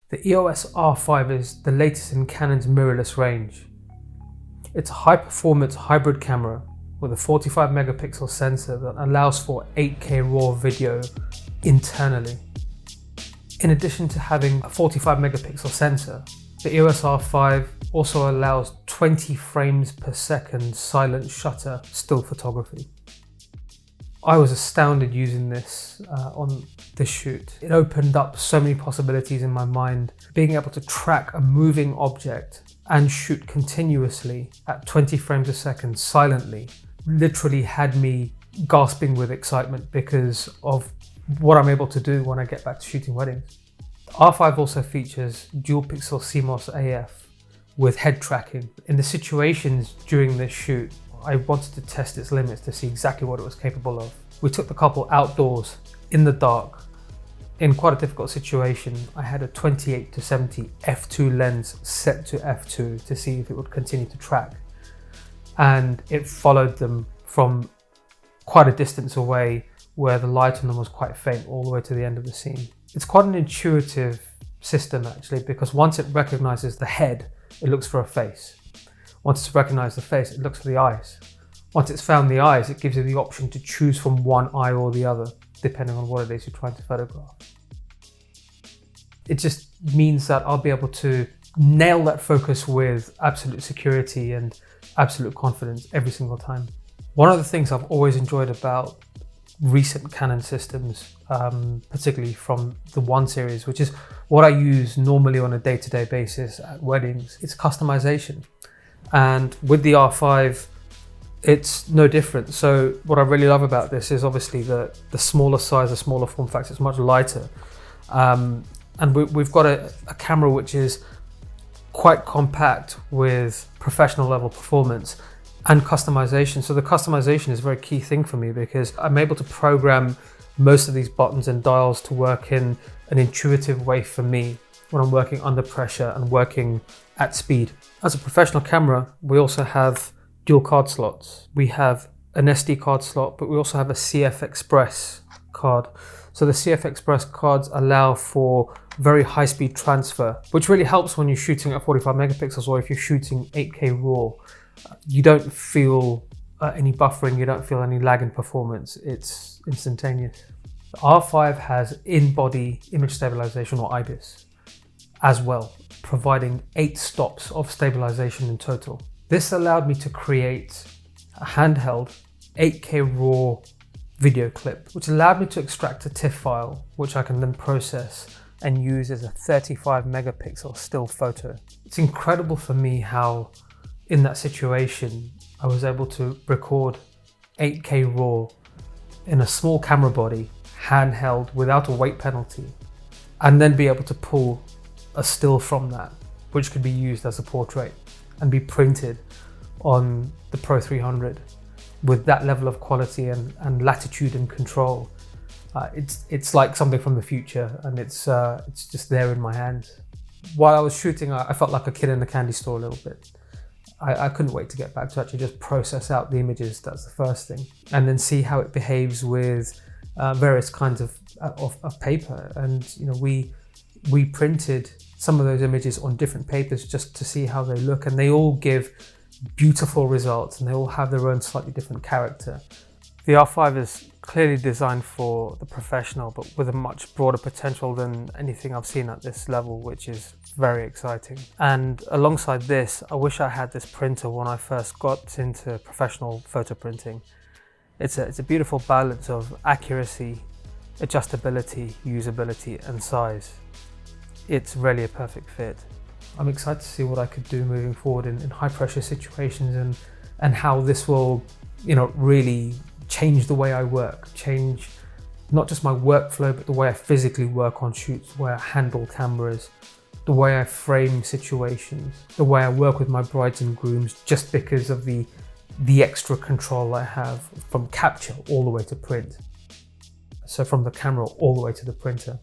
The EOS R5 is the latest in Canon's mirrorless range. It's a high-performance hybrid camera with a 45 megapixel sensor that allows for 8K RAW video internally. In addition to having a 45 megapixel sensor, the EOS R5 also allows 20 frames per second silent shutter still photography. I was astounded using this on this shoot. It opened up so many possibilities in my mind. Being able to track a moving object and shoot continuously at 20 frames a second silently literally had me gasping with excitement because of what I'm able to do when I get back to shooting weddings. The R5 also features dual pixel CMOS AF with head tracking. In the situations during this shoot, I wanted to test its limits to see exactly what it was capable of. We took the couple outdoors in the dark in quite a difficult situation. I had a 28-70 f2 lens set to f2 to see if it would continue to track, and it followed them from quite a distance away where the light on them was quite faint all the way to the end of the scene. It's quite an intuitive system actually, because once it recognizes the head, it looks for a face. Once it's recognized the face, it looks for the eyes. Once it's found the eyes, it gives you the option to choose from one eye or the other, depending on what it is you're trying to photograph. It just means that I'll be able to nail that focus with absolute security and absolute confidence every single time. One of the things I've always enjoyed about recent Canon systems, particularly from the 1 series, which is what I use normally on a day-to-day basis at weddings, it's customization. And with the R5, it's no different. So what I really love about this is obviously the smaller size, the smaller form factor, it's much lighter. And we've got a camera which is quite compact with professional level performance and customization. So the customization is a very key thing for me because I'm able to program most of these buttons and dials to work in an intuitive way for me when I'm working under pressure and working at speed. As a professional camera, we also have dual card slots. We have an SD card slot, but we also have a CF Express card. So the CF Express cards allow for very high speed transfer, which really helps when you're shooting at 45 megapixels or if you're shooting 8K RAW. You don't feel any buffering, you don't feel any lag in performance. It's instantaneous. The R5 has in-body image stabilization, or IBIS, as well, providing 8 stops of stabilization in total. This allowed me to create a handheld 8K RAW video clip, which allowed me to extract a TIFF file, which I can then process and use as a 35 megapixel still photo. It's incredible for me how in that situation I was able to record 8K RAW in a small camera body, handheld, without a weight penalty, and then be able to pull a still from that, which could be used as a portrait and be printed on the Pro 300 with that level of quality and latitude and control. It's like something from the future, and it's just there in my hands. While I was shooting, I felt like a kid in a candy store a little bit. I couldn't wait to get back to actually just process out the images. That's the first thing, and then see how it behaves with various kinds of paper. And you know, we printed some of those images on different papers just to see how they look, and they all give beautiful results, and they all have their own slightly different character. The R5 is clearly designed for the professional, but with a much broader potential than anything I've seen at this level, which is very exciting. And alongside this, I wish I had this printer when I first got into professional photo printing. It's a beautiful balance of accuracy, adjustability, usability, and size. It's really a perfect fit. I'm excited to see what I could do moving forward in high pressure situations, and how this will, really change the way I work, change not just my workflow, but the way I physically work on shoots, the way I handle cameras, the way I frame situations, the way I work with my brides and grooms, just because of the extra control I have from capture all the way to print. So from the camera all the way to the printer.